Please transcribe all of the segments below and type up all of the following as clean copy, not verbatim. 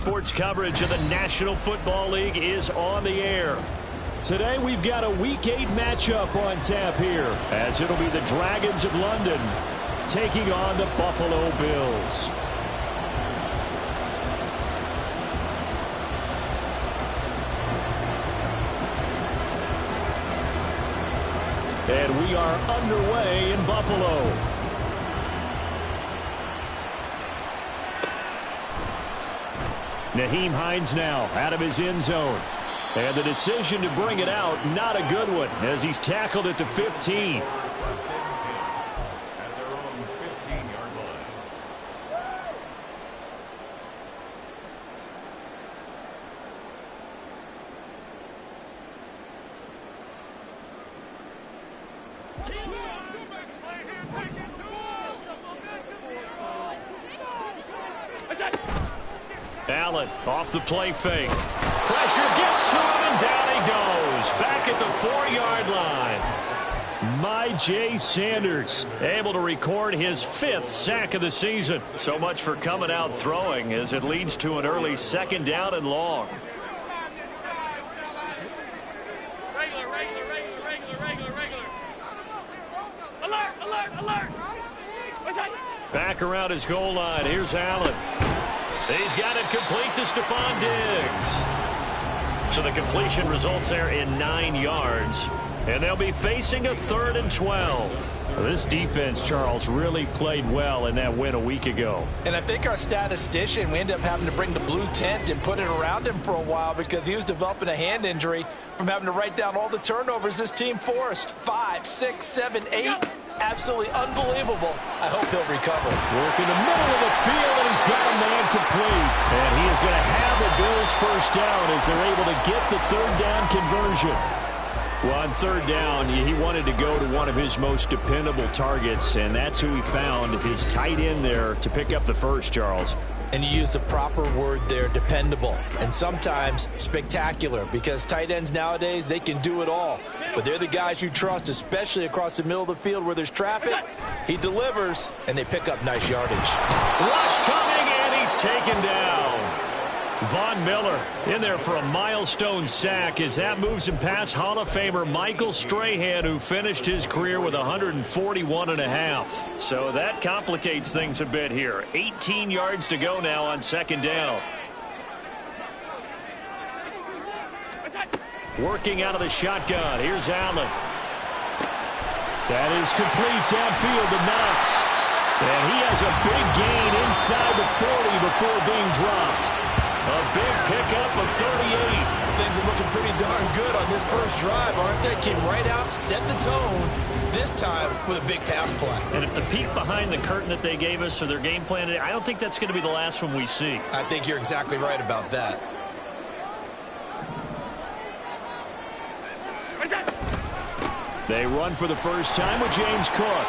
Sports coverage of the National Football League is on the air. Today we've got a Week 8 matchup on tap here, as it'll be the Dragons of London taking on the Buffalo Bills. And we are underway in Buffalo. Nyheim Hines now out of his end zone. And the decision to bring it out, not a good one, as he's tackled at the 15. Allen off the play fake. Pressure gets to him, and down he goes. Back at the 4-yard line. Myjai Sanders able to record his 5th sack of the season. So much for coming out throwing, as it leads to an early 2nd down and long. Back around his goal line. Here's Allen. He's got it complete to Stephon Diggs. So the completion results there in 9 yards. And they'll be facing a 3rd and 12. This defense, Charles, really played well in that win a week ago. And I think our statistician, we ended up having to bring the blue tent and put it around him for a while because he was developing a hand injury from having to write down all the turnovers this team forced. 5, 6, 7, 8. Absolutely unbelievable. I hope he'll recover. Work in the middle of the field, and he's got a man complete. And he is going to have the Bills' first down as they're able to get the 3rd down conversion. Well, on 3rd down, he wanted to go to one of his most dependable targets, and that's who he found, his tight end there, to pick up the first, Charles. And you use the proper word there, dependable, and sometimes spectacular, because tight ends nowadays, they can do it all. But they're the guys you trust, especially across the middle of the field where there's traffic. He delivers, and they pick up nice yardage. Rush coming, and he's taken down. Von Miller in there for a milestone sack as that moves him past Hall of Famer Michael Strahan, who finished his career with 141.5. So that complicates things a bit here. 18 yards to go now on 2nd down. Working out of the shotgun. Here's Allen. That is complete downfield to Knox. And he has a big gain inside the 40 before being dropped. A big pickup of 38. Things are looking pretty darn good on this first drive, aren't they? Came right out, set the tone, this time with a big pass play. And if the peek behind the curtain that they gave us or their game plan, I don't think that's going to be the last one we see. I think you're exactly right about that. They run for the first time with James Cook.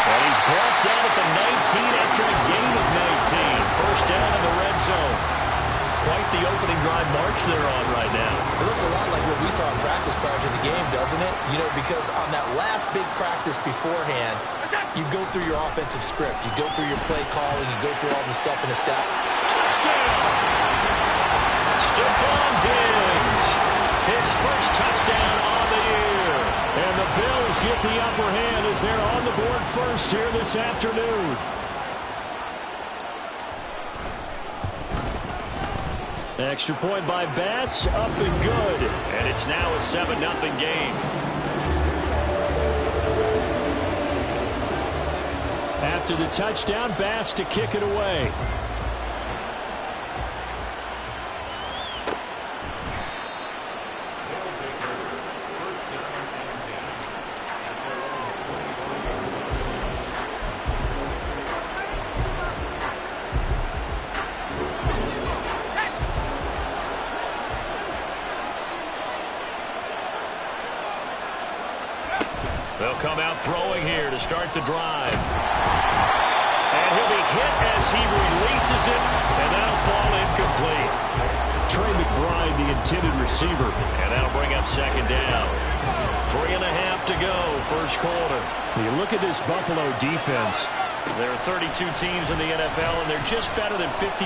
And he's brought down at the 19 after a gain of 19. First down in the red zone. Quite the opening drive march they're on right now. It looks a lot like what we saw in practice prior to the game, doesn't it? You know, because on that last big practice beforehand, you go through your offensive script. You go through your play calling. You go through all the stuff in the stat. Touchdown! Stephon Diggs. His first touchdown on the year. And the Bills get the upper hand as they're on the board first here this afternoon. Extra point by Bass, up and good. And it's now a 7-0 game. After the touchdown, Bass to kick it away. They'll come out throwing here to start the drive. And he'll be hit as he releases it, and that'll fall incomplete. Trey McBride, the intended receiver, and that'll bring up 2nd down. 3.5 to go, first quarter. You look at this Buffalo defense. There are 32 teams in the NFL, and they're just better than 50%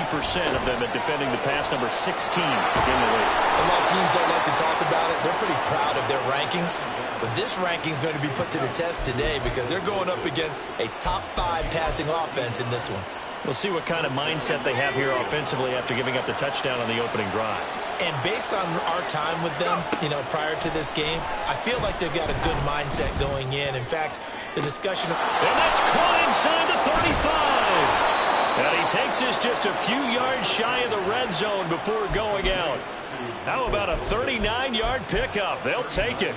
of them at defending the pass, number 16 in the league. And while teams don't like to talk about it, they're pretty proud of their rankings. But this ranking is going to be put to the test today because they're going up against a top 5 passing offense in this one. We'll see what kind of mindset they have here offensively after giving up the touchdown on the opening drive. And based on our time with them, prior to this game, I feel like they've got a good mindset going in. In fact, the discussion... And that's caught inside the 35. And he takes us just a few yards shy of the red zone before going out. How about a 39-yard pickup? They'll take it.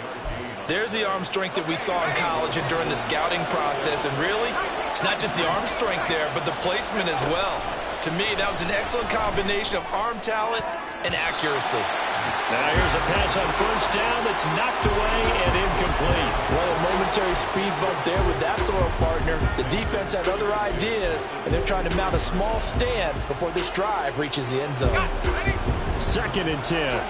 There's the arm strength that we saw in college and during the scouting process. And really, it's not just the arm strength there, but the placement as well. To me, that was an excellent combination of arm talent and accuracy. Now here's a pass on first down that's knocked away and incomplete. Well, a momentary speed bump there with that throw partner. The defense had other ideas, and they're trying to mount a small stand before this drive reaches the end zone. 2nd and 10.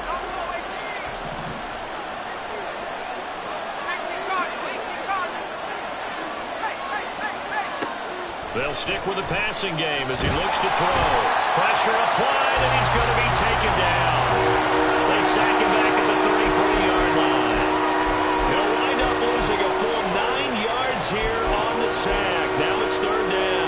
They'll stick with the passing game as he looks to throw. Pressure applied, and he's going to be taken down. They sack him back at the 33-yard line. He'll wind up losing a full 9 yards here on the sack. Now it's 3rd down.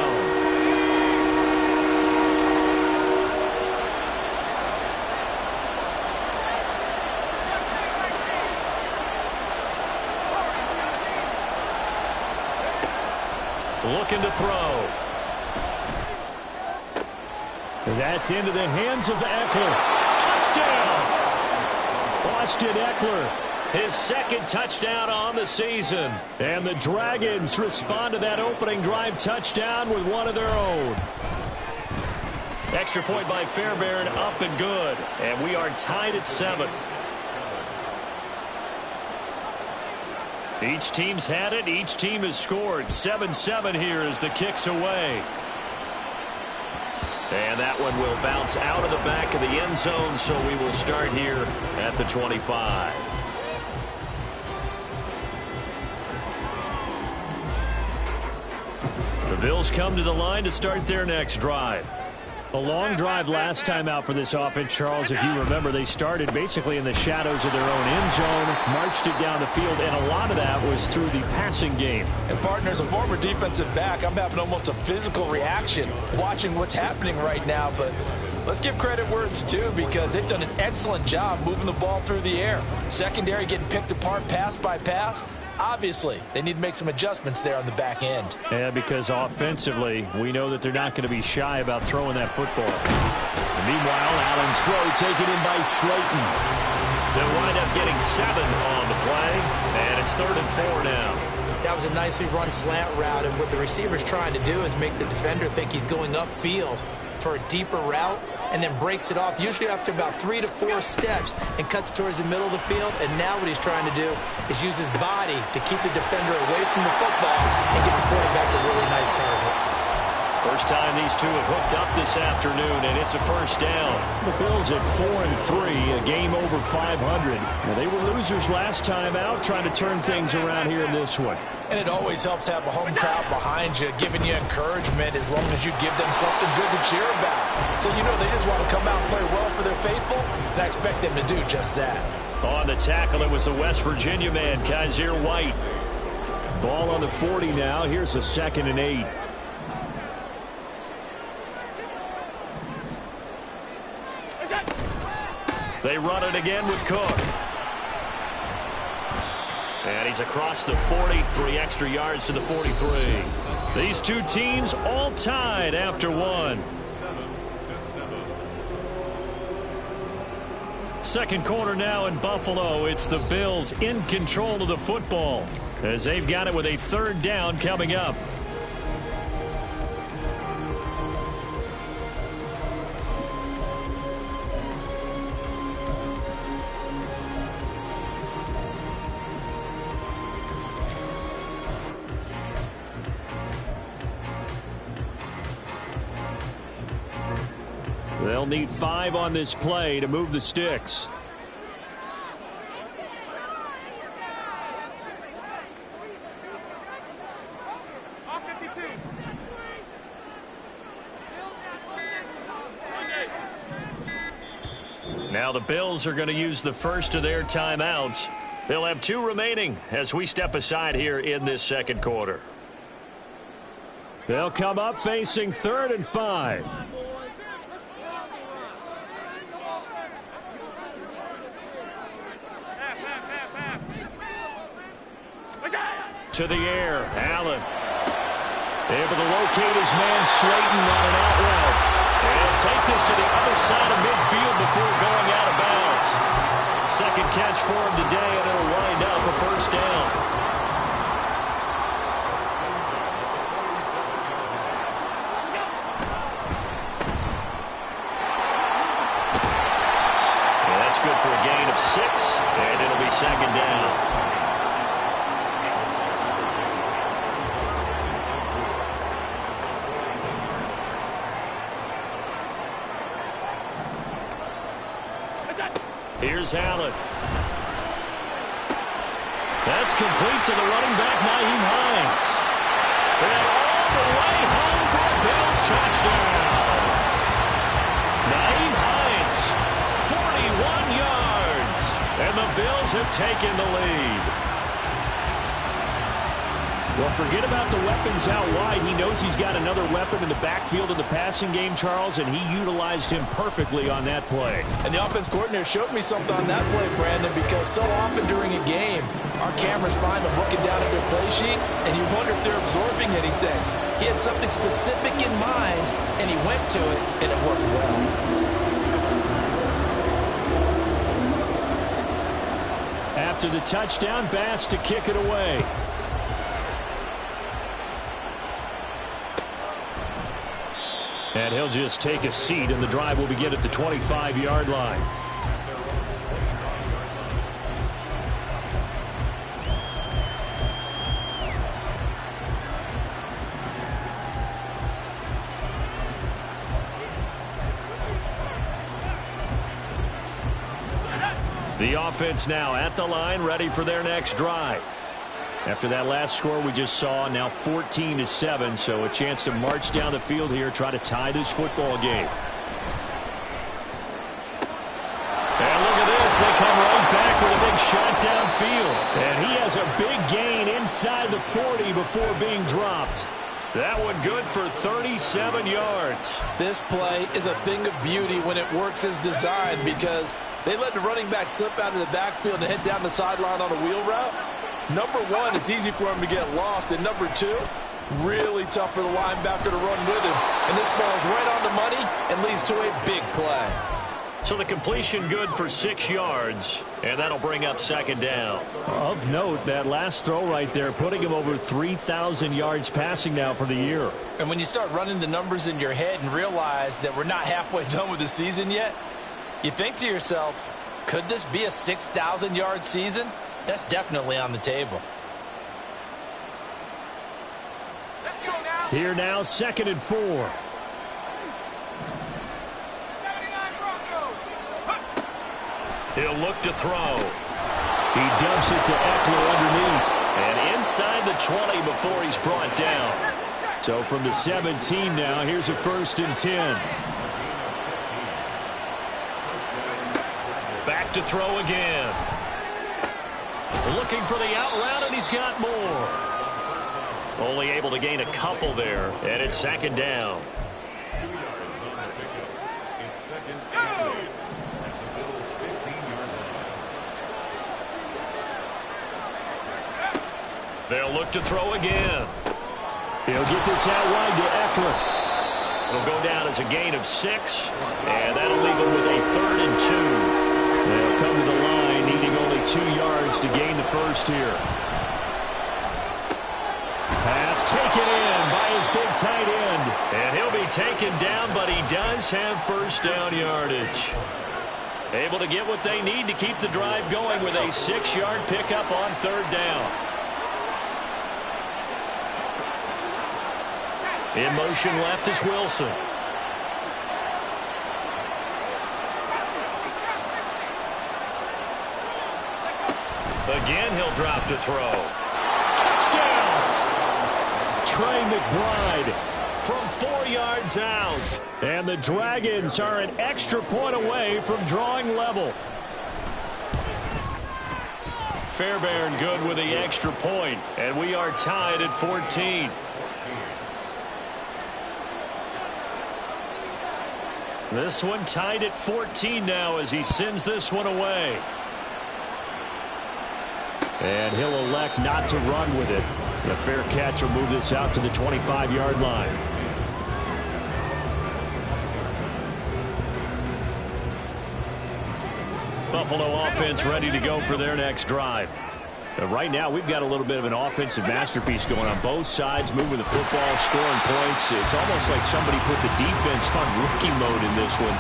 Looking to throw. That's into the hands of Eckler. Touchdown! Austin Eckler, his 2nd touchdown on the season. And the Dragons respond to that opening drive touchdown with one of their own. Extra point by Fairbairn, up and good. And we are tied at 7. Each team's had it. Each team has scored. 7-7 here as the kick's away. And that one will bounce out of the back of the end zone, so we will start here at the 25. The Bills come to the line to start their next drive. A long drive last time out for this offense, Charles. If you remember, they started basically in the shadows of their own end zone, marched it down the field, and a lot of that was through the passing game. And, partner, as a former defensive back, I'm having almost a physical reaction watching what's happening right now. But let's give credit where it's due because they've done an excellent job moving the ball through the air. Secondary getting picked apart pass by pass. Obviously, they need to make some adjustments there on the back end. Yeah, because offensively, we know that they're not going to be shy about throwing that football. And meanwhile, Allen's throw taken in by Slayton. They'll wind up getting 7 on the play, and it's 3rd and 4 now. That was a nicely run slant route, and what the receiver's trying to do is make the defender think he's going upfield for a deeper route, and then breaks it off, usually after about 3 to 4 steps, and cuts towards the middle of the field. And now what he's trying to do is use his body to keep the defender away from the football and get the quarterback a really nice target. First time these two have hooked up this afternoon, and it's a first down. The Bills at 4-3, a game over 500. Now, they were losers last time out, trying to turn things around here in this one. And it always helps to have a home crowd behind you, giving you encouragement as long as you give them something good to cheer about. So, they just want to come out and play well for their faithful, and I expect them to do just that. On the tackle, it was the West Virginia man, Kaiser White. Ball on the 40 now. Here's a 2nd and 8. They run it again with Cook. And he's across the 40, 3 extra yards to the 43. These two teams all tied after 1. Second quarter now in Buffalo. It's the Bills in control of the football as they've got it with a 3rd down coming up. They'll need 5 on this play to move the sticks. Now the Bills are going to use the first of their timeouts. They'll have 2 remaining as we step aside here in this second quarter. They'll come up facing 3rd and 5. To the air, Allen. Able to locate his man Slayton on an out route. And take this to the other side of midfield before going out of bounds. Second catch for him today, and it'll wind up a first down. And that's good for a gain of 6, and it'll be second down. Here's Allen. That's complete to the running back, Nyheim Hines. And all the way home for a Bills touchdown. Nyheim Hines, 41 yards. And the Bills have taken the lead. Well, forget about the weapons out wide. He knows he's got another weapon in the backfield of the passing game, Charles, and he utilized him perfectly on that play. And the offense coordinator showed me something on that play, Brandon, because so often during a game, our cameras find them looking down at their play sheets, and you wonder if they're absorbing anything. He had something specific in mind, and he went to it, and it worked well. After the touchdown, Bass to kick it away. And he'll just take a seat, and the drive will begin at the 25-yard line. The offense now at the line, ready for their next drive. After that last score we just saw, now 14-7, so a chance to march down the field here, try to tie this football game. And look at this, they come right back with a big shot downfield. And he has a big gain inside the 40 before being dropped. That one good for 37 yards. This play is a thing of beauty when it works as designed, because they let the running back slip out of the backfield and head down the sideline on a wheel route. Number one, it's easy for him to get lost. And number two, really tough for the linebacker to run with him. And this ball's right on the money and leads to a big play. So the completion good for 6 yards, and that'll bring up second down. Of note, that last throw right there, putting him over 3,000 yards passing now for the year. And when you start running the numbers in your head and realize that we're not halfway done with the season yet, you think to yourself, could this be a 6,000-yard season? That's definitely on the table. Let's go now. Here now, 2nd and 4. 79 Broncos. He'll look to throw. He dumps it to Eckler underneath. And inside the 20 before he's brought down. So from the 17 now, here's a 1st and 10. Back to throw again. Looking for the out route, and he's got more. Only able to gain a couple there, and it's second down. 2 yards on the pickup. It's second and 8 at the Bills' 15-yard line. They'll look to throw again. He'll get this out wide to Eckler. It'll go down as a gain of 6, and that'll leave him with a 3rd and 2. They'll come to the line, needing only 2 yards to gain the first here. Pass taken in by his big tight end. And he'll be taken down, but he does have first down yardage. Able to get what they need to keep the drive going with a 6-yard pickup on 3rd down. In motion left is Wilson. Again, he'll drop to throw. Touchdown! Trey McBride, from 4 yards out. And the Dragons are an extra point away from drawing level. Fairbairn good with the extra point, and we are tied at 14. This one tied at 14 now as he sends this one away. And he'll elect not to run with it. The fair catch will move this out to the 25-yard line. Buffalo offense ready to go for their next drive. Right now, we've got a little bit of an offensive masterpiece going on both sides, moving the football, scoring points. It's almost like somebody put the defense on rookie mode in this one.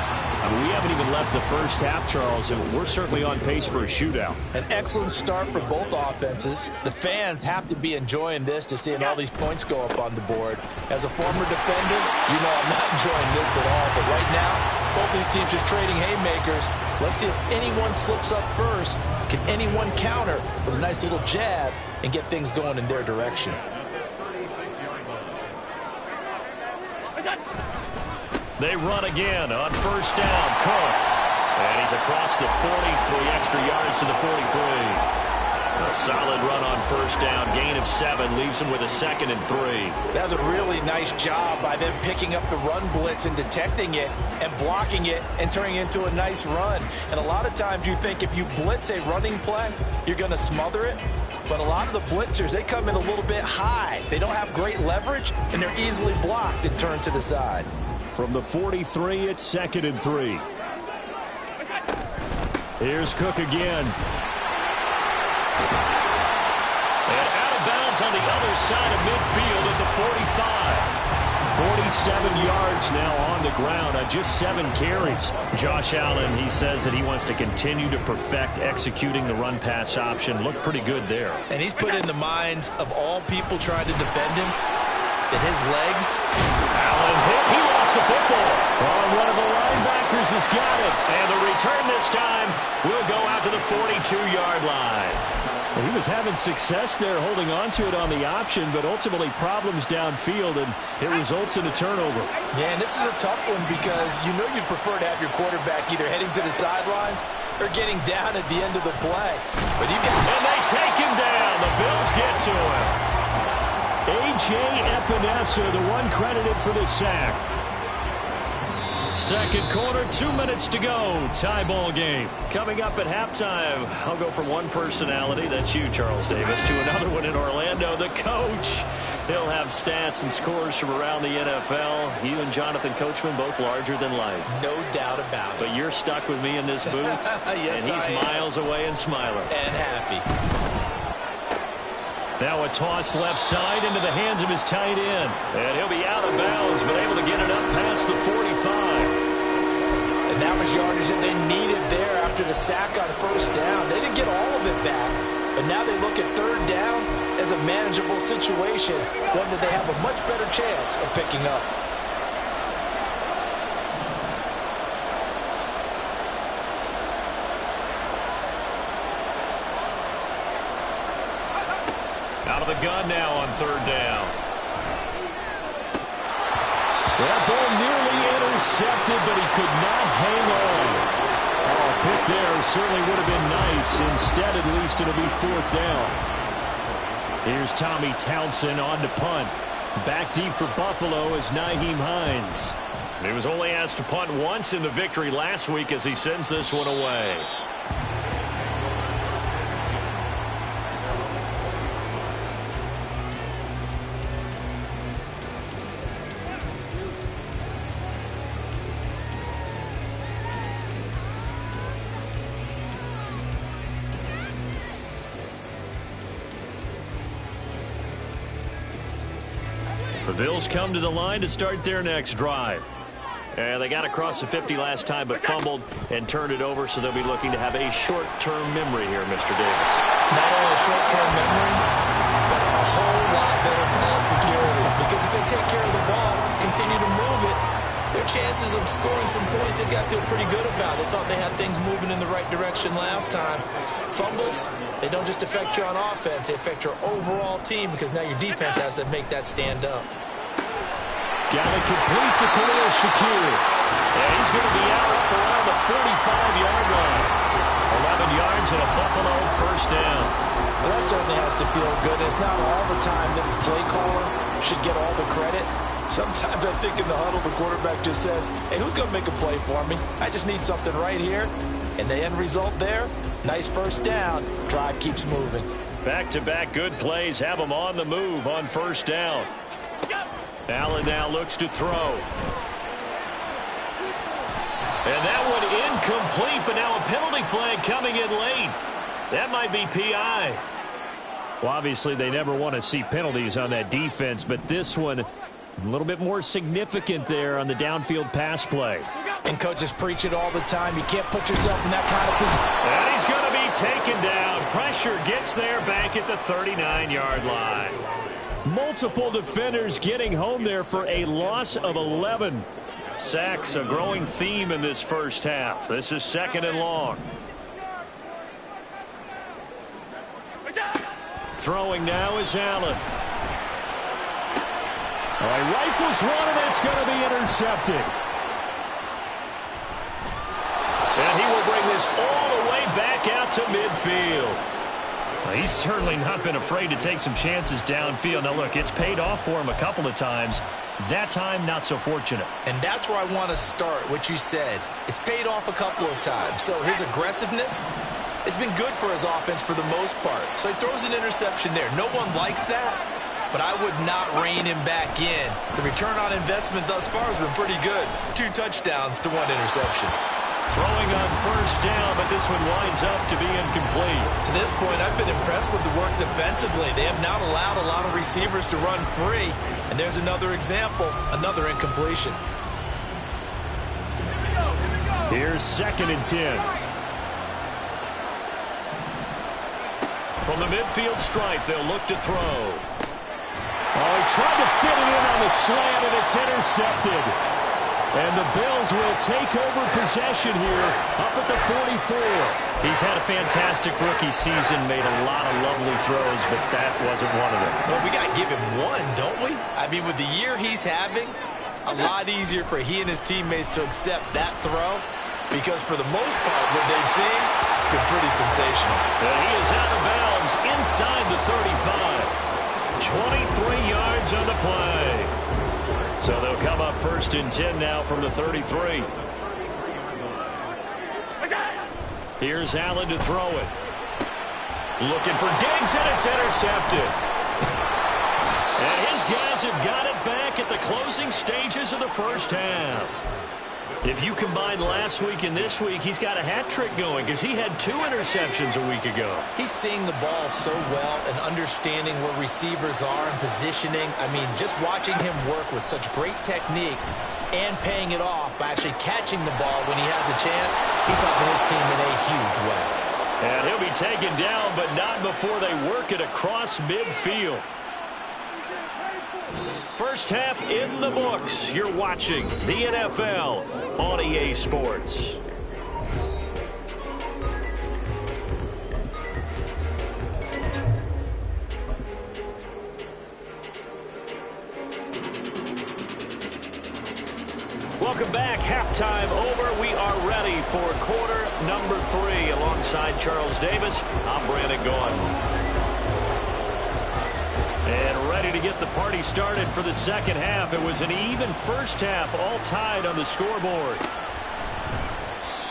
I mean, we haven't even left the first half, Charles, and we're certainly on pace for a shootout. An excellent start for both offenses. The fans have to be enjoying this to seeing all these points go up on the board. As a former defender, you know I'm not enjoying this at all. But right now, both these teams just trading haymakers. Let's see if anyone slips up first. Can anyone counter with a nice little jab and get things going in their direction? They run again on first down. Cook. And he's across the 40, 3 extra yards to the 43. A solid run on first down. Gain of 7 leaves him with a 2nd and 3. That was a really nice job by them picking up the run blitz and detecting it and blocking it and turning it into a nice run. And a lot of times you think if you blitz a running play, you're going to smother it. But a lot of the blitzers, they come in a little bit high. They don't have great leverage, and they're easily blocked and turned to the side. From the 43, it's 2nd and 3. Here's Cook again. And out of bounds on the other side of midfield at the 45. 47 yards now on the ground on just 7 carries. Josh Allen, he says that he wants to continue to perfect executing the run-pass option. Looked pretty good there. And he's put in the minds of all people trying to defend him that his legs. Allen hit. He lost the football. Oh, one of the linebackers has got it. And the return this time will go out to the 42-yard line. Well, he was having success there holding on to it on the option, but ultimately problems downfield, and it results in a turnover. Yeah, and this is a tough one because you know you'd prefer to have your quarterback either heading to the sidelines or getting down at the end of the play. But you can. And they take him down. The Bills get to him. A.J. Epinesa, the one credited for the sack. Second quarter, 2 minutes to go. Tie ball game. Coming up at halftime, I'll go from one personality, that's you, Charles Davis, to another one in Orlando, the coach. He'll have stats and scores from around the NFL. You and Jonathan Coachman both larger than life. No doubt about it. But you're stuck with me in this booth. Yes, and he's miles away and smiling. And happy. Now a toss left side into the hands of his tight end. And he'll be out of bounds, but able to get it up past the 45. And that was yardage that they needed there after the sack on first down. They didn't get all of it back, but now they look at third down as a manageable situation, one that they have a much better chance of picking up. Out of the gun now on third down. That ball nearly intercepted, but he could not hang on. Oh, a pick there certainly would have been nice. Instead, at least, it'll be 4th down. Here's Tommy Townsend on to punt. Back deep for Buffalo is Nyheim Hines. He was only asked to punt once in the victory last week as he sends this one away. The Bills come to the line to start their next drive. And they got across the 50 last time, but fumbled and turned it over, so they'll be looking to have a short-term memory here, Mr. Davis. Not only a short-term memory, but a whole lot better ball security. Because if they take care of the ball, continue to move it, their chances of scoring some points, they've got to feel pretty good about. They thought they had things moving in the right direction last time. Fumbles, they don't just affect you on offense, they affect your overall team because now your defense has to make that stand up. Gallup completes to Khalil Shakir. And he's going to be out up around the 45-yard line. 11 yards and a Buffalo first down. Well, that certainly has to feel good. It's not all the time that the play caller should get all the credit. Sometimes I think in the huddle, the quarterback just says, hey, who's going to make a play for me? I just need something right here. And the end result there, nice first down. Drive keeps moving. Back-to-back good plays have them on the move on first down. Allen now looks to throw. And that one incomplete, but now a penalty flag coming in late. That might be PI. Well, obviously, they never want to see penalties on that defense, but this one a little bit more significant there on the downfield pass play. And coaches preach it all the time. You can't put yourself in that kind of position. And he's going to be taken down. Pressure gets there back at the 39-yard line. Multiple defenders getting home there for a loss of 11. Sacks, a growing theme in this first half. This is second and long. Throwing now is Allen. He rifles one, and it's going to be intercepted. And he will bring this all the way back out to midfield. Well, he's certainly not been afraid to take some chances downfield. Now, look, it's paid off for him a couple of times. That time, not so fortunate. And that's where I want to start, what you said. It's paid off a couple of times. So his aggressiveness has been good for his offense for the most part. So he throws an interception there. No one likes that, but I would not rein him back in. The return on investment thus far has been pretty good. 2 touchdowns to 1 interception. Throwing on first down, but this one winds up to be incomplete. To this point, I've been impressed with the work defensively. They have not allowed a lot of receivers to run free. And there's another example, another incompletion. Here's 2nd and 10. From the midfield stripe, they'll look to throw. Oh, he tried to fit it in on the slant, and it's intercepted. And the Bills will take over possession here up at the 44. He's had a fantastic rookie season, made a lot of lovely throws, but that wasn't one of them. Well, we got to give him one, don't we? I mean, with the year he's having, a lot easier for he and his teammates to accept that throw, because for the most part, what they've seen, it's been pretty sensational. And he is out of bounds inside the 35. 23 yards on the play. So they'll come up 1st and 10 now from the 33. Here's Allen to throw it. Looking for Diggs, and it's intercepted. And his guys have got it back at the closing stages of the first half. If you combine last week and this week, he's got a hat trick going because he had 2 interceptions a week ago. He's seeing the ball so well and understanding where receivers are and positioning. I mean, just watching him work with such great technique and paying it off by actually catching the ball when he has a chance, he's helping his team in a huge way. And he'll be taken down, but not before they work it across midfield. First half in the books. You're watching the NFL on EA Sports. Welcome back. Halftime over. We are ready for quarter number 3. Alongside Charles Davis, I'm Brandon Gaudin. And ready to get the party started for the second half. It was an even first half, all tied on the scoreboard.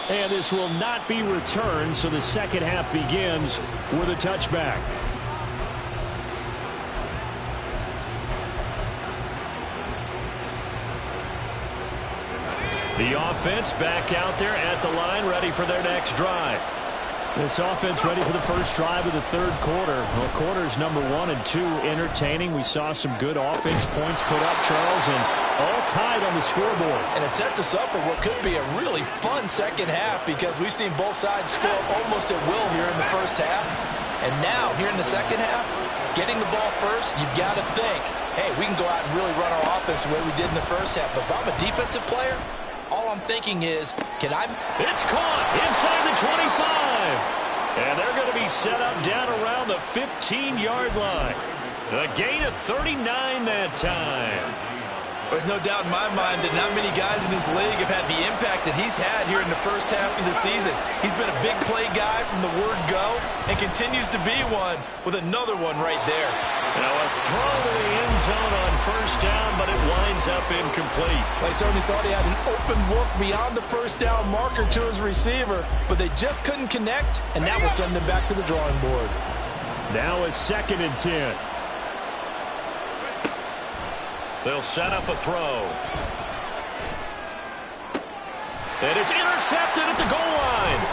And this will not be returned, so the second half begins with a touchback. The offense back out there at the line, ready for their next drive. This offense ready for the first drive of the third quarter. Well, quarters number 1 and 2 entertaining. We saw some good offense points put up, Charles, and all tied on the scoreboard. And it sets us up for what could be a really fun second half because we've seen both sides score almost at will here in the first half. And now, here in the second half, getting the ball first, you've got to think, hey, we can go out and really run our offense the way we did in the first half. But if I'm a defensive player, all I'm thinking is, It's caught inside the 25. And they're going to be set up down around the 15-yard line. A gain of 39 that time. There's no doubt in my mind that not many guys in this league have had the impact that he's had here in the first half of the season. He's been a big play guy from the word go and continues to be one with another one right there. Now a throw to the end zone on first down, but it winds up incomplete. They certainly thought he had an open look beyond the first down marker to his receiver, but they just couldn't connect, and that will send them back to the drawing board. Now a 2nd and 10. They'll set up a throw. And it's intercepted at the goal line.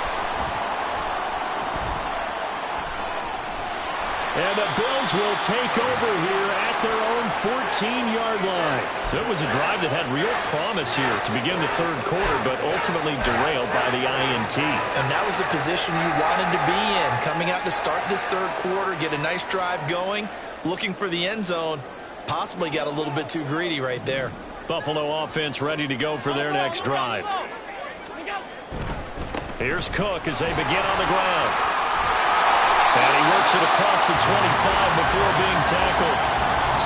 And the Bills will take over here at their own 14-yard line. So it was a drive that had real promise here to begin the third quarter, but ultimately derailed by the INT. And that was the position you wanted to be in, coming out to start this third quarter, get a nice drive going, looking for the end zone. Possibly got a little bit too greedy right there. Buffalo offense ready to go for their next drive. Here's Cook as they begin on the ground. And he works it across the 25 before being tackled.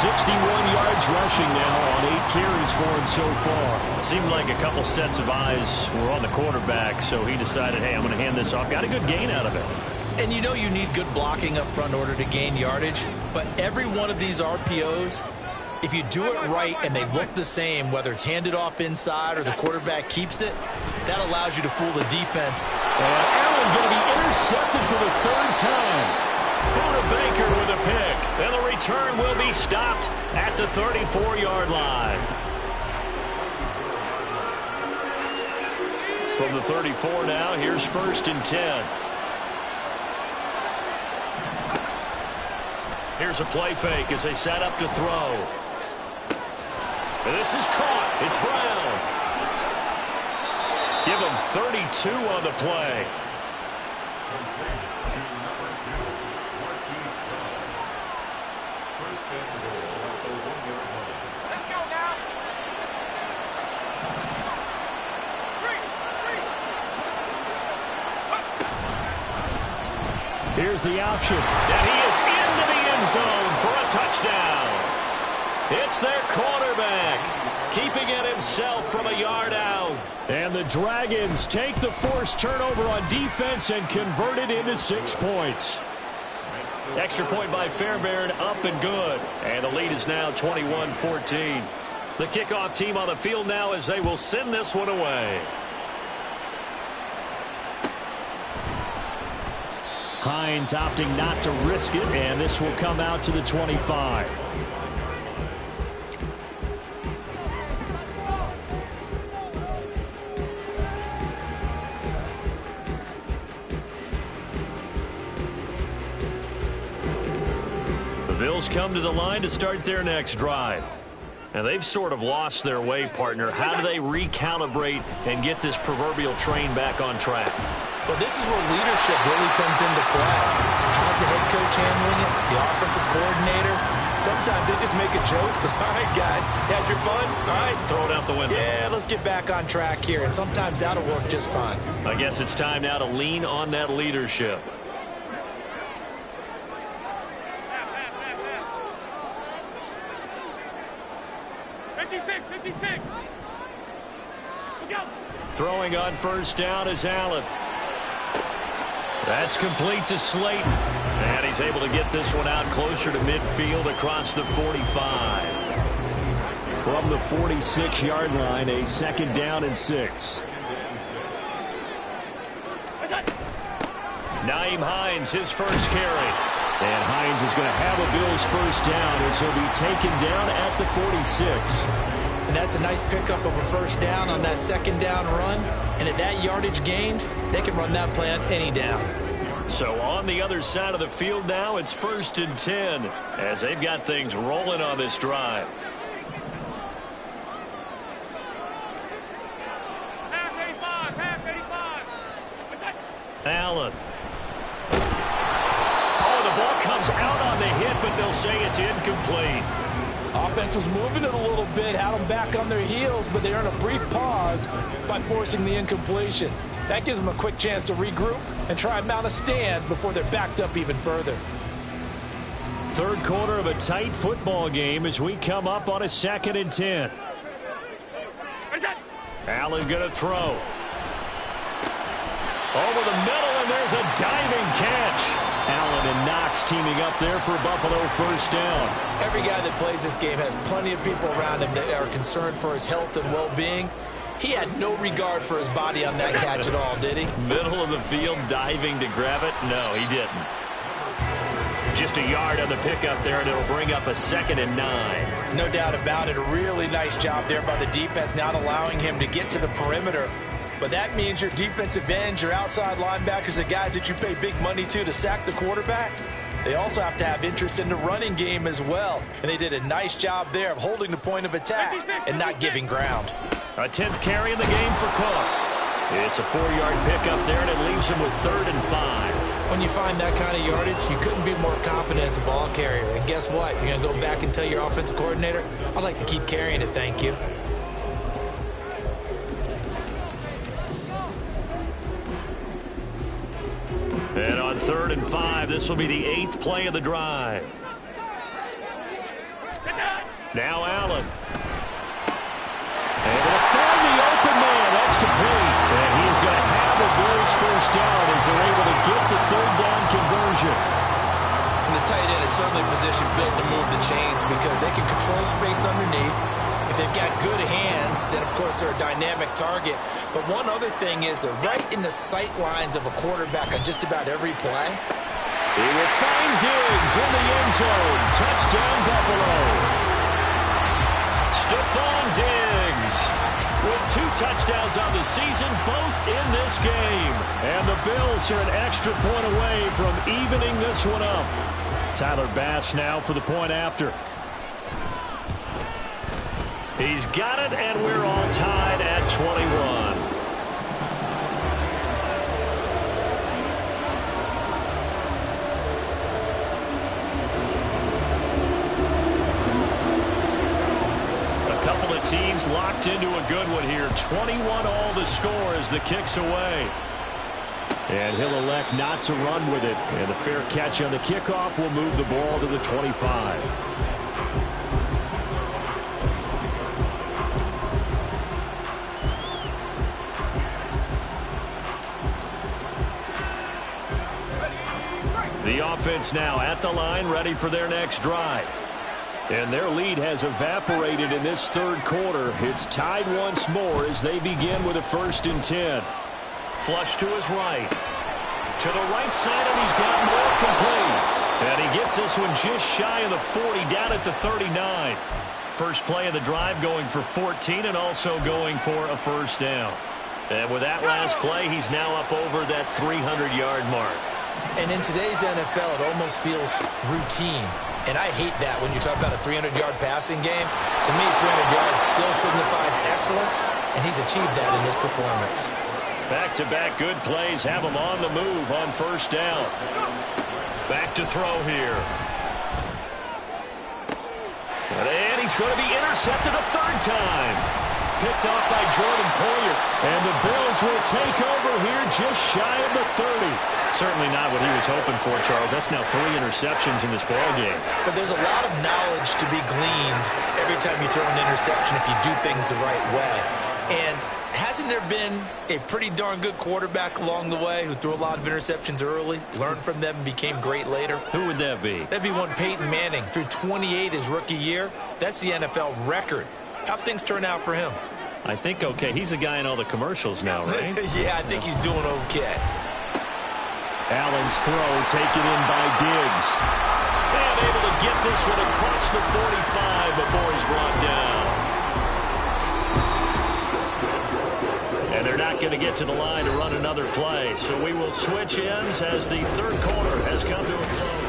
61 yards rushing now on 8 carries for him so far. It seemed like a couple sets of eyes were on the quarterback, so he decided, hey, I'm going to hand this off. Got a good gain out of it. And you know you need good blocking up front in order to gain yardage, but every one of these RPOs, if you do it right and they look the same, whether it's handed off inside or the quarterback keeps it, that allows you to fool the defense. And Allen going to be intercepted for the 3rd time. Buda Baker with a pick. And the return will be stopped at the 34-yard line. From the 34 now, here's 1st and 10. Here's a play fake as they set up to throw. And this is caught. It's Brown. Give him 32 on the play. Let's go now. Here's the option. And he is into the end zone for a touchdown. It's their quarterback, keeping it himself from a yard out. And the Dragons take the forced turnover on defense and convert it into 6 points. Extra point by Fairbairn, up and good. And the lead is now 21-14. The kickoff team on the field now as they will send this one away. Hines opting not to risk it, and this will come out to the 25. The Bills come to the line to start their next drive. And they've sort of lost their way, partner. How do they recalibrate and get this proverbial train back on track? Well, this is where leadership really comes into play. How's the head coach handling it? The offensive coordinator? Sometimes they just make a joke. All right, guys, had your fun? All right. Throw it out the window. Yeah, let's get back on track here. And sometimes that'll work just fine. I guess it's time now to lean on that leadership. Throwing on first down is Allen. That's complete to Slayton. And he's able to get this one out closer to midfield across the 45. From the 46-yard line, a 2nd down and 6. Nyheim Hines, his first carry. And Hines is going to have a Bills first down as he'll be taken down at the 46. And that's a nice pickup of a first down on that 2nd down run. And at that yardage gained, they can run that play on any down. So on the other side of the field now, it's 1st and 10 as they've got things rolling on this drive. Allen. Oh, the ball comes out on the hit, but they'll say it's incomplete. Offense was moving it a little bit, had them back on their heels, but they earned a brief pause by forcing the incompletion. That gives them a quick chance to regroup and try and mount a stand before they're backed up even further. Third quarter of a tight football game as we come up on a 2nd and 10. Allen going to throw. Over the middle, and there's a diving catch. Allen and Knox teaming up there for Buffalo first down. Every guy that plays this game has plenty of people around him that are concerned for his health and well-being. He had no regard for his body on that catch at all, did he? Middle of the field, diving to grab it? No, he didn't. Just a yard on the pickup there, and it'll bring up a 2nd and 9. No doubt about it. A really nice job there by the defense, not allowing him to get to the perimeter. But that means your defensive ends, your outside linebackers, the guys that you pay big money to sack the quarterback, they also have to have interest in the running game as well. And they did a nice job there of holding the point of attack and not giving ground. A 10th carry in the game for Cook. It's a 4-yard pickup there, and it leaves him with 3rd and 5. When you find that kind of yardage, you couldn't be more confident as a ball carrier. And guess what? You're going to go back and tell your offensive coordinator, I'd like to keep carrying it, thank you. And on 3rd and 5, this will be the 8th play of the drive. Now Allen. And they'll find the open man. That's complete. And he is going to have the Bills first down as they're able to get the 3rd down conversion. And the tight end is certainly a position built to move the chains because they can control space underneath. If they've got good hands, then of course they're a dynamic target. But one other thing is they're right in the sight lines of a quarterback on just about every play. He will find Diggs in the end zone. Touchdown, Buffalo. Stephon Diggs with 2 touchdowns on the season, both in this game. And the Bills are an extra point away from evening this one up. Tyler Bass now for the point after. He's got it, and we're all tied at 21. A couple of teams locked into a good one here. 21 all the score as the kick's away. And he'll elect not to run with it. And a fair catch on the kickoff will move the ball to the 25. The offense now at the line, ready for their next drive. And their lead has evaporated in this 3rd quarter. It's tied once more as they begin with a 1st and 10. Flush to his right. To the right side, and he's got more complete. And he gets this one just shy of the 40, down at the 39. First play of the drive going for 14 and also going for a 1st down. And with that last play, he's now up over that 300-yard mark. And in today's NFL, it almost feels routine. And I hate that when you talk about a 300-yard passing game. To me, 300 yards still signifies excellence, and he's achieved that in this performance. Back-to-back good plays have him on the move on 1st down. Back to throw here. And he's going to be intercepted a 3rd time. Picked off by Jordan Poyer. And the Bills will take over here just shy of the 30. Certainly not what he was hoping for, Charles. That's now 3 interceptions in this ballgame. But there's a lot of knowledge to be gleaned every time you throw an interception if you do things the right way. And hasn't there been a pretty darn good quarterback along the way who threw a lot of interceptions early, learned from them, and became great later? Who would that be? That'd be one Peyton Manning. Threw 28 his rookie year. That's the NFL record. How'd things turn out for him? I think okay. He's a guy in all the commercials now, right? Yeah, I think he's doing okay. Allen's throw taken in by Diggs. And able to get this one across the 45 before he's brought down. And they're not going to get to the line to run another play. So we will switch ends as the 3rd quarter has come to a close.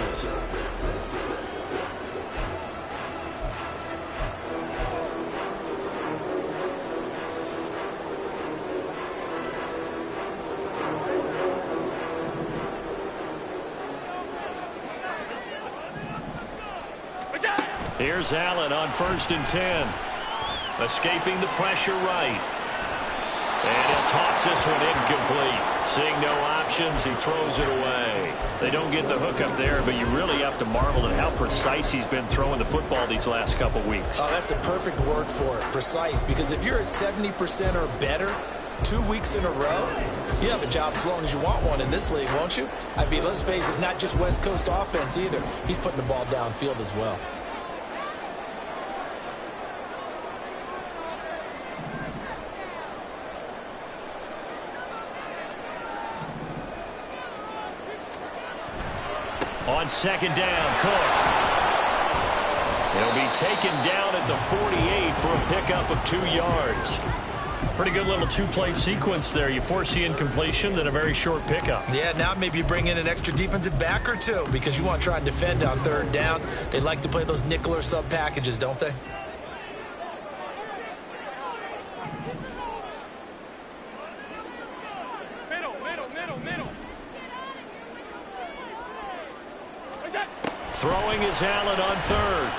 Here's Allen on 1st and 10. Escaping the pressure right. And he'll toss this one incomplete. Seeing no options, he throws it away. They don't get the hook up there, but you really have to marvel at how precise he's been throwing the football these last couple weeks. Oh, that's the perfect word for it, precise. Because if you're at 70% or better 2 weeks in a row, you have a job as long as you want one in this league, won't you? I mean, let's face it, it's not just West Coast offense either. He's putting the ball downfield as well. On second down, Cook. He'll be taken down at the 48 for a pickup of 2 yards. Pretty good little two-play sequence there. You force the incompletion, then a very short pickup. Yeah, now maybe you bring in an extra defensive back or two because you want to try and defend on third down. They like to play those nickel or sub packages, don't they? Throwing is Allen on third.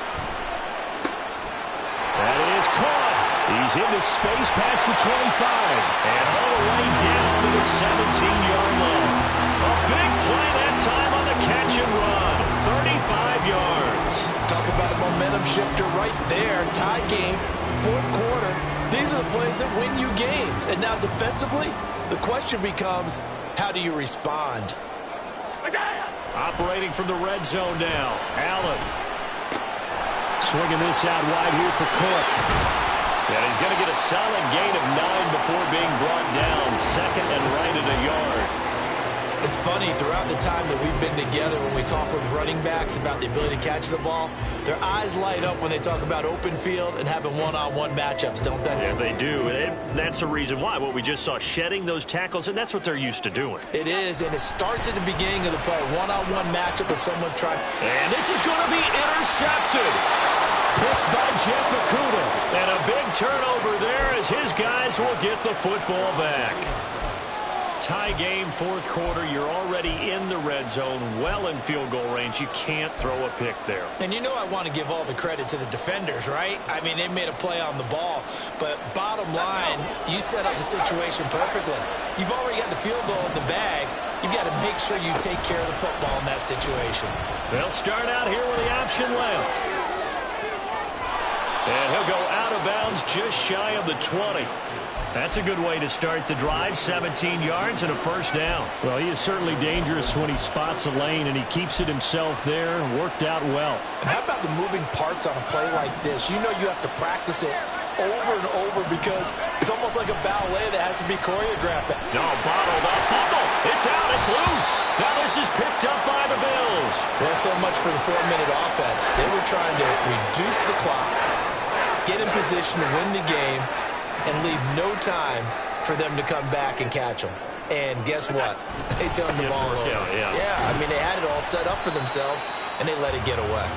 That is caught. He's into space past the 25. And all the way down to the 17-yard line. A big play that time on the catch and run. 35 yards. Talk about a momentum shifter right there. Tie game, fourth quarter. These are the plays that win you games. And now defensively, the question becomes, how do you respond? Operating from the red zone now. Allen. Swinging this out wide here for Cook. And he's going to get a solid gain of 9 before being brought down. Second and right at a yard. It's funny, throughout the time that we've been together, when we talk with running backs about the ability to catch the ball, their eyes light up when they talk about open field and having one-on-one matchups, don't they? Yeah, they do. And that's the reason why. What we just saw, shedding those tackles, and that's what they're used to doing. It is, and it starts at the beginning of the play. One-on-one matchup if someone trying. And this is going to be intercepted. Picked by Jeff Okudah. And a big turnover there as his guys will get the football back. Tie game, fourth quarter. You're already in the red zone, well in field goal range. You can't throw a pick there. And you know I want to give all the credit to the defenders, right? I mean, they made a play on the ball. But bottom line, you set up the situation perfectly. You've already got the field goal in the bag. You've got to make sure you take care of the football in that situation. They'll start out here with the option left. And he'll go out of bounds just shy of the 20. That's a good way to start the drive. 17 yards and a first down. Well, he is certainly dangerous when he spots a lane, and he keeps it himself there. Worked out well. And how about the moving parts on a play like this? You know you have to practice it over and over because it's almost like a ballet that has to be choreographed. No, bottled up. Fumble. It's out. It's loose. Now this is picked up by the Bills. Well, so much for the 4-minute offense. They were trying to reduce the clock, get in position to win the game, and leave no time for them to come back and catch them. And guess what? They turned the ball over. Yeah, I mean, they had it all set up for themselves, and they let it get away.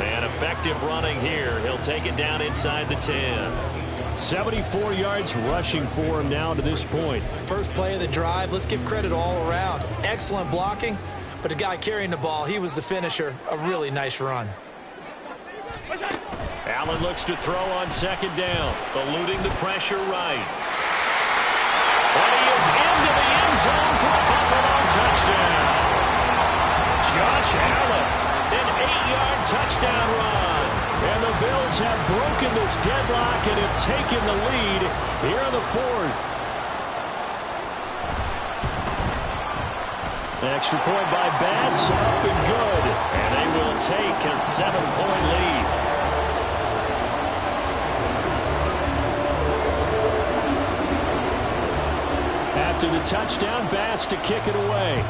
And effective running here. He'll take it down inside the 10. 74 yards rushing for him now to this point. First play of the drive. Let's give credit all around. Excellent blocking, but the guy carrying the ball, he was the finisher. A really nice run. Allen looks to throw on second down, eluding the pressure right. And he is into the end zone for a Buffalo touchdown. Josh Allen, an 8-yard touchdown run. And the Bills have broken this deadlock and have taken the lead here in the fourth. Extra point by Bass, up and good. And they will take a 7-point lead. After the touchdown, Bass to kick it away.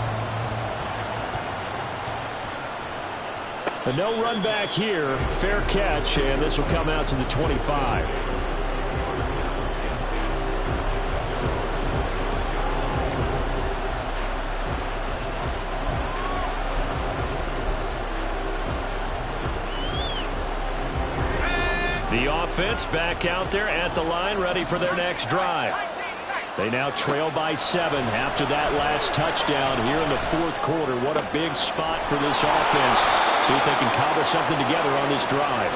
A no run back here. Fair catch, and this will come out to the 25. The offense back out there at the line, ready for their next drive. They now trail by 7 after that last touchdown here in the fourth quarter. What a big spot for this offense. See if they can cobble something together on this drive.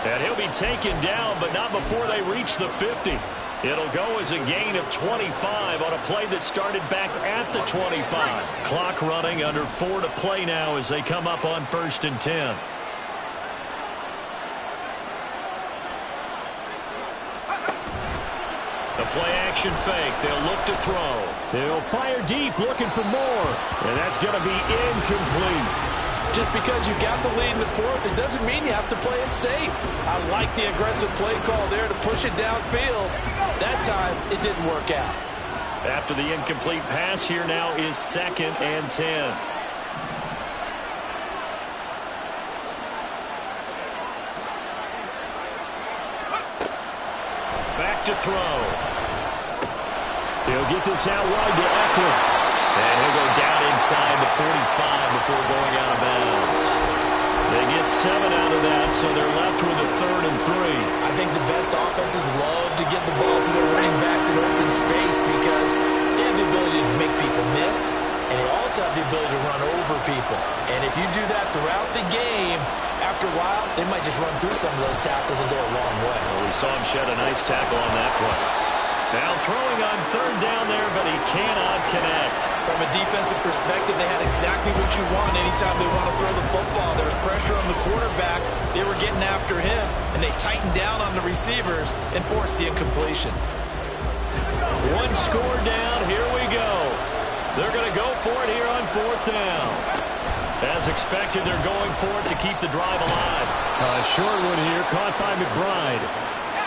And he'll be taken down, but not before they reach the 50. It'll go as a gain of 25 on a play that started back at the 25. Clock running, under 4 to play now as they come up on 1st and 10. The play-action fake. They'll look to throw. They'll fire deep, looking for more. And that's going to be incomplete. Just because you got the lead in the fourth, it doesn't mean you have to play it safe. I like the aggressive play call there to push it downfield. That time, it didn't work out. After the incomplete pass, here now is 2nd and 10. Back to throw. He'll get this out wide to Eckler. And he'll go down inside the 45 before going out of bounds. They get 7 out of that, so they're left with a 3rd and 3. I think the best offenses love to get the ball to their running backs in open space because they have the ability to make people miss, and they also have the ability to run over people. And if you do that throughout the game, after a while, they might just run through some of those tackles and go a long way. Well, we saw him shed a nice tackle on that play. Now throwing on 3rd down there, but he cannot connect. From a defensive perspective, they had exactly what you want anytime they want to throw the football. There was pressure on the quarterback. They were getting after him, and they tightened down on the receivers and forced the incompletion. 1 score down. Here we go. They're going to go for it here on 4th down. As expected, they're going for it to keep the drive alive. A short one here, caught by McBride.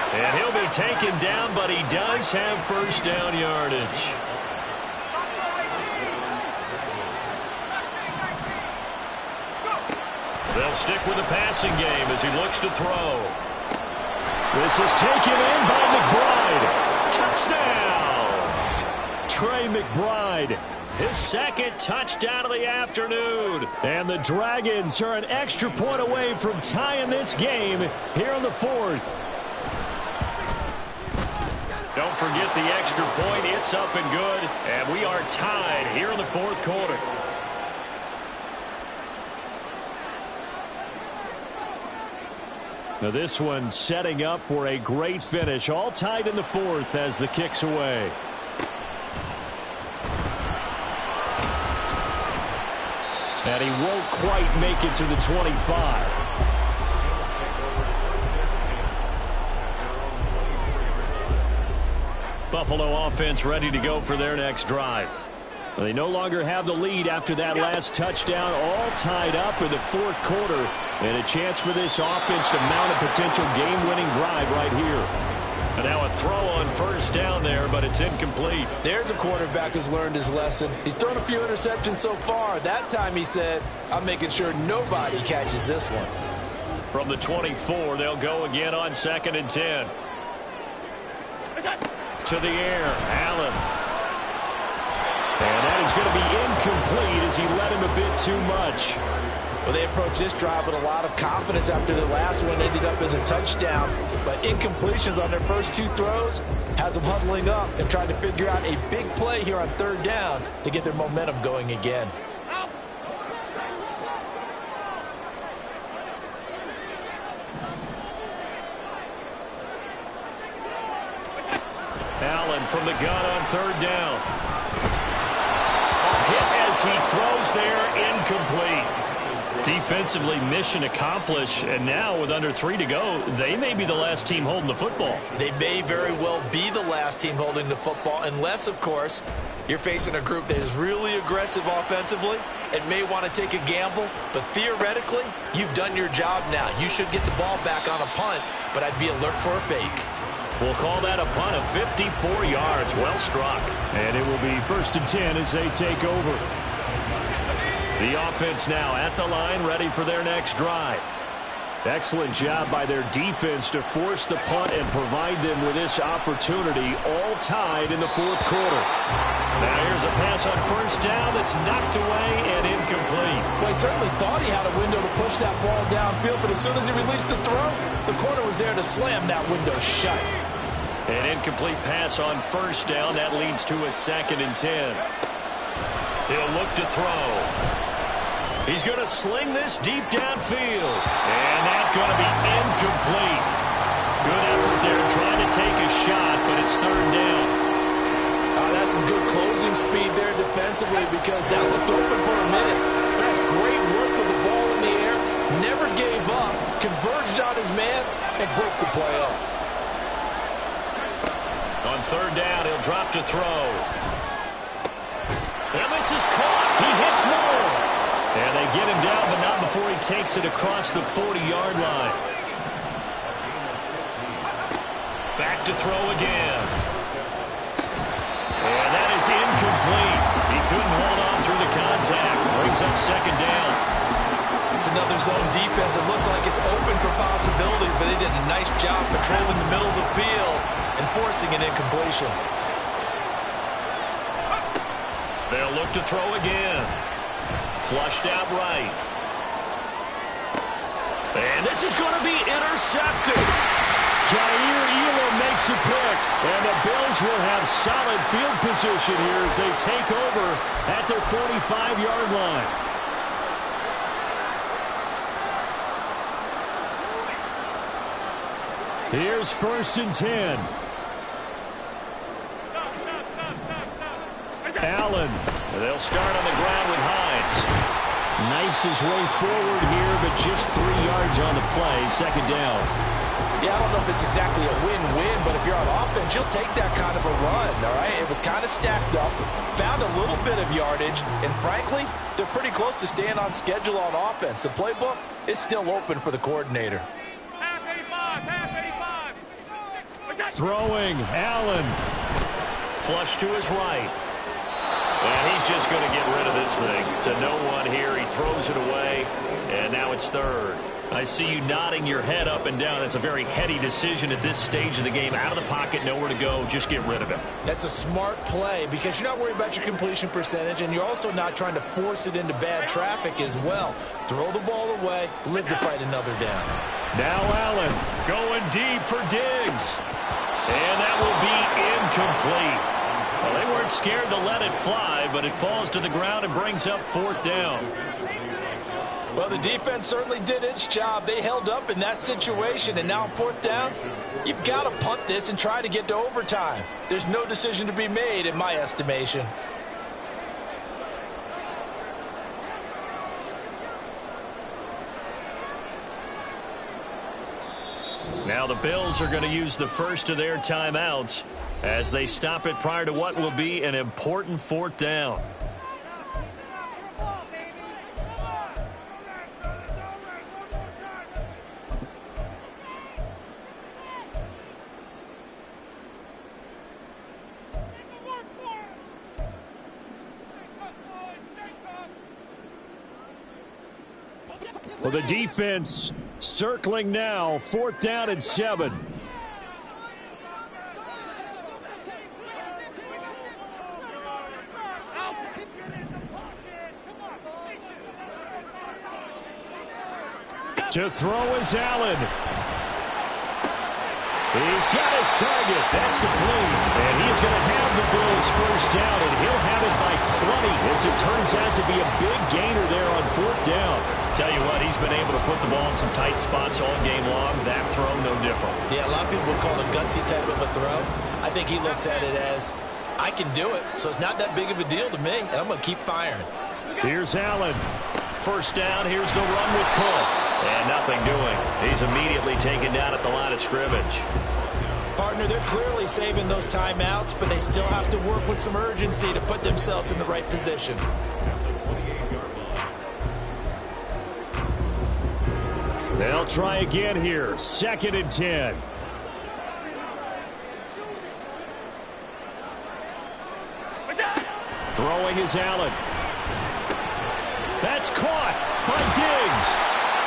And he'll be taken down, but he does have 1st down yardage. They'll stick with the passing game as he looks to throw. This is taken in by McBride. Touchdown! Trey McBride, his 2nd touchdown of the afternoon. And the Dragons are an extra point away from tying this game here in the 4th. Don't forget the extra point. It's up and good. And we are tied here in the 4th quarter. Now this one setting up for a great finish. All tied in the 4th as the kick's away. And he won't quite make it to the 25. Buffalo offense ready to go for their next drive. They no longer have the lead after that last touchdown, all tied up in the 4th quarter, and a chance for this offense to mount a potential game-winning drive right here. And now a throw on 1st down there, but it's incomplete. There's a quarterback who's learned his lesson. He's thrown a few interceptions so far. That time he said, I'm making sure nobody catches this one. From the 24, they'll go again on 2nd and 10. To the air, Allen. And that is going to be incomplete as he let him a bit too much. Well, they approached this drive with a lot of confidence after the last one ended up as a touchdown. But incompletions on their first 2 throws has them huddling up and trying to figure out a big play here on 3rd down to get their momentum going again. Allen from the gun on 3rd down. Hit as he throws there, incomplete. Defensively, mission accomplished, and now with under 3 to go, they may be the last team holding the football. They may very well be the last team holding the football, unless, of course, you're facing a group that is really aggressive offensively and may want to take a gamble. But theoretically, you've done your job now. You should get the ball back on a punt, but I'd be alert for a fake. We'll call that a punt of 54 yards. Well struck. And it will be 1st and 10 as they take over. The offense now at the line, ready for their next drive. Excellent job by their defense to force the punt and provide them with this opportunity, all tied in the 4th quarter. Now here's a pass on 1st down that's knocked away and incomplete. Well, he certainly thought he had a window to push that ball downfield, but as soon as he released the throw, the corner was there to slam that window shut. An incomplete pass on 1st down. That leads to a 2nd and 10. He'll look to throw. He's going to sling this deep downfield. And that's going to be incomplete. Good effort there trying to take a shot, but it's third down. That's some good closing speed there defensively because that looked open for a minute. That's great work with the ball in the air. Never gave up. Converged on his man and broke the play up. On third down, he'll drop to throw. And this is caught. He hits more. And they get him down, but not before he takes it across the 40-yard line. Back to throw again. And that is incomplete. He couldn't hold on through the contact. Brings up second down. It's another zone defense. It looks like it's open for possibilities, but they did a nice job patrolling the middle of the field and forcing an incompletion. They'll look to throw again. Flushed out right. And this is going to be intercepted. Jair Elam makes a pick, and the Bills will have solid field position here as they take over at their 45-yard line. Here's 1st and 10. Allen. They'll start on the ground with Hines. Knifes his way forward here, but just 3 yards on the play. Second down. Yeah, I don't know if it's exactly a win-win, but if you're on offense, you'll take that kind of a run, all right? It was kind of stacked up, found a little bit of yardage, and frankly, they're pretty close to staying on schedule on offense. The playbook is still open for the coordinator. Throwing, Allen. Flush to his right. And he's just going to get rid of this thing. To no one here. He throws it away, and now it's third. I see you nodding your head up and down. It's a very heady decision at this stage of the game. Out of the pocket, nowhere to go. Just get rid of him. That's a smart play because you're not worried about your completion percentage, and you're also not trying to force it into bad traffic as well. Throw the ball away, live to fight another down. Now Allen going deep for Diggs. And that will be incomplete. Well, they weren't scared to let it fly, but it falls to the ground and brings up 4th down. Well, the defense certainly did its job. They held up in that situation, and now on 4th down, you've got to punt this and try to get to overtime. There's no decision to be made in my estimation. Now the Bills are going to use the first of their timeouts as they stop it prior to what will be an important 4th down. Well, the defense circling now, 4th down and 7. To throw is Allen. He's got his target. That's complete. And he's going to have the Bills first down, and he'll have it by plenty as it turns out to be a big gainer there on 4th down. Tell you what, he's been able to put the ball in some tight spots all game long. That throw, no different. Yeah, a lot of people would call it a gutsy type of a throw. I think he looks at it as, I can do it, so it's not that big of a deal to me, and I'm going to keep firing. Here's Allen. First down, here's the run with Cook. And nothing doing. He's immediately taken down at the line of scrimmage. Partner, they're clearly saving those timeouts, but they still have to work with some urgency to put themselves in the right position. They'll try again here. 2nd and 10. Throwing is Allen. That's caught by Diggs.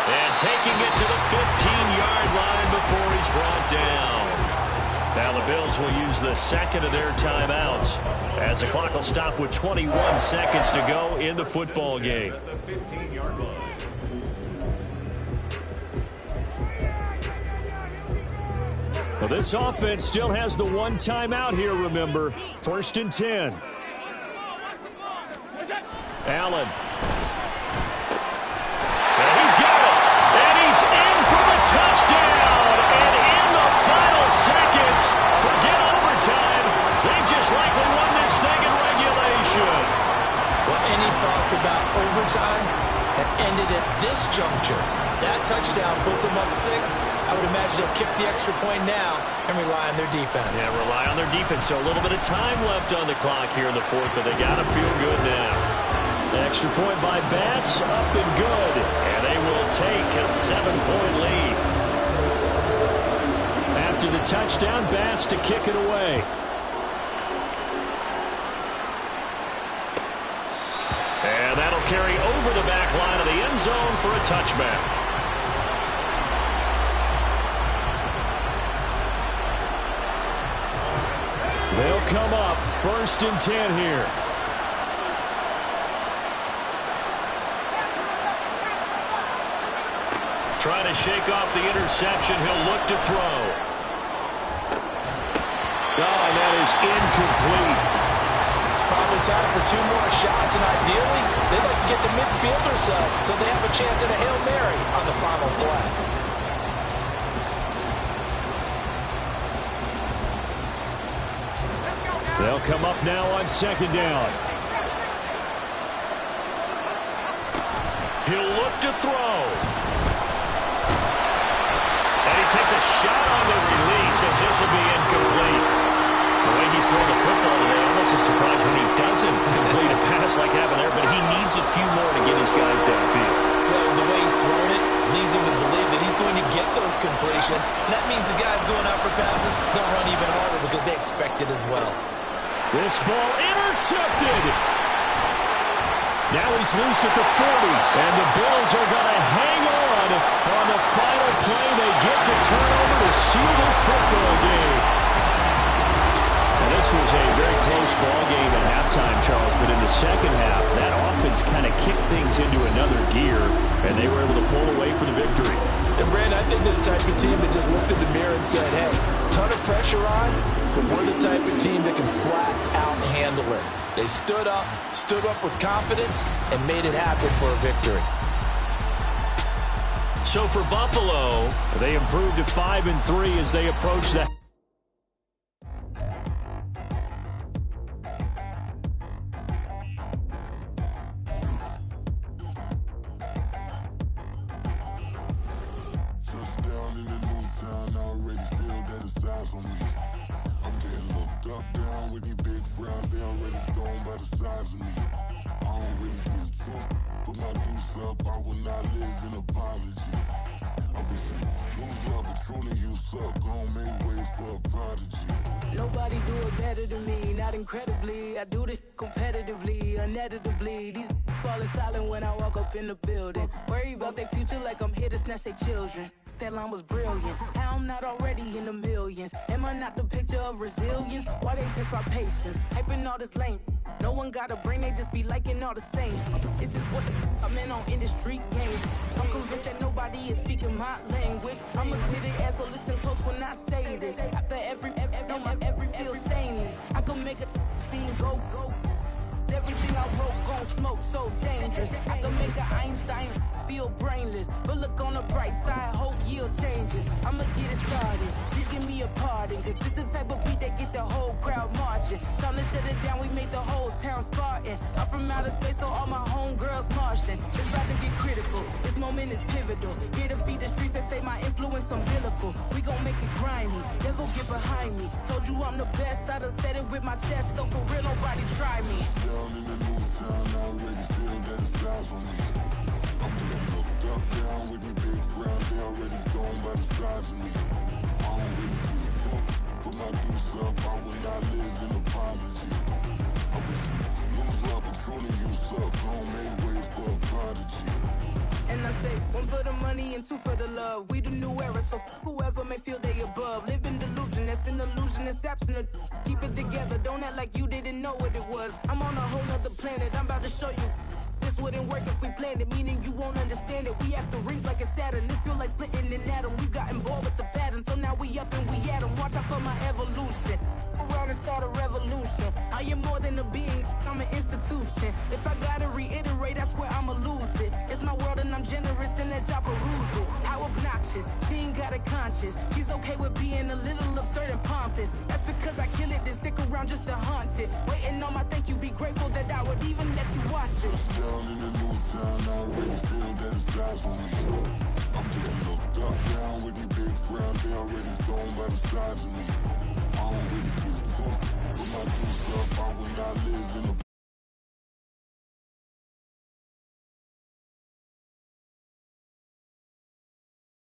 And taking it to the 15-yard line before he's brought down. Now the Bills will use the second of their timeouts as the clock will stop with 21 seconds to go in the football game. Well, this offense still has the one timeout here, remember. 1st and 10. Allen. And he's got it. And he's in for the touchdown. And in the Any thoughts about overtime have ended at this juncture. That touchdown puts them up 6. I would imagine they'll kick the extra point now and rely on their defense. Yeah, rely on their defense. So a little bit of time left on the clock here in the fourth, but they got to feel good now. The extra point by Bass, up and good. And they will take a 7-point lead. After the touchdown, Bass to kick it away. And that'll carry over the back line of the end zone for a touchback. They'll come up 1st and 10 here. Trying to shake off the interception. He'll look to throw. Oh, and that is incomplete. Probably time for 2 more shots, and ideally, they'd like to get the midfield or so they have a chance at a Hail Mary on the final play. They'll come up now on 2nd down. He'll look to throw. And he takes a shot on the release as this will be incomplete. The way he's throwing the football today, almost a surprise when he doesn't complete a pass like happened there, but he needs a few more to get his guys downfield. Well, the way he's throwing it leads him to believe that he's going to get those completions. And that means the guys going out for passes, they'll run even harder because they expect it as well. This ball intercepted. Now he's loose at the 40, and the Bills are going to hang on the final play. They get the turnover to seal this football game. And this was a very close ball game at halftime, Charles, but in the second half, that offense kind of kicked things into another gear, and they were able to pull away for the victory. And, Brandon, I think they're the type of team that just looked in the mirror and said, hey, ton of pressure on, but we're the type of team that can flat out handle it. They stood up with confidence, and made it happen for a victory. So for Buffalo, they improved to 5-3 as they approach that. Nobody do it better than me, not incredibly. I do this competitively, uneditably. These falling silent when I walk up in the building. Worry about their future like I'm here to snatch their children. That line was brilliant. How I'm not already in the millions. Am I not the picture of resilience? Why they test my patience? Hyping all this lame. No one got a brain, they just be liking all the same. This is what I'm in on industry games. I'm convinced that nobody is speaking my language. I'm a good ass, so listen close when I say this. After every feel stainless. I can make a fiend go. Everything I wrote gon' smoke, so dangerous. I can make an Einstein feel brainless. But look on the bright side, hope yield changes. I'ma get it started, please give me a pardon. Cause this the type of beat that get the whole crowd marching. Time to shut it down, we made the whole town Spartan. I'm from outer space, so all my homegirls Martian. It's about to get critical, this moment is pivotal. Here to feed the streets that say my influence umbilical. We gon' make it grimy, devil get behind me. Told you I'm the best, I done said it with my chest. So for real, nobody try me. Down in the new town, I already feel that it's eyes on me. I'm getting looked up, down with these big frowns, they already gone by the size of me. I don't really get drunk, put my deuce up, I will not live in apology. I wish you lose my Patron and you suck, home made way for a prodigy. And I say, 1 for the money and 2 for the love. We the new era, so whoever may feel they above. Live in delusion, that's an illusion, it's absent. Keep it together, don't act like you didn't know what it was. I'm on a whole nother planet, I'm about to show you. This wouldn't work if we planned it, meaning you won't understand it. We have to rings like it's Saturn. This feel like splitting an atom. We got involved with the pattern, so now we up and we at 'em. Watch out for my evolution. Around and start a revolution. I am more than a being, I'm an institution. If I gotta reiterate, that's where I'ma lose it. It's my world and I'm generous and that y'all peruse it. How obnoxious, she ain't got a conscience. She's okay with being a little absurd and pompous. That's because I kill it, then stick around just to haunt it. Waiting on my thank you, be grateful that I would even let you watch this. Down in the new town, I already feel that it's eyes on me. I'm getting looked up, down with these big crowds, they already thrown by the size of me. I don't really give a fuck, but my juice up, I would not live in a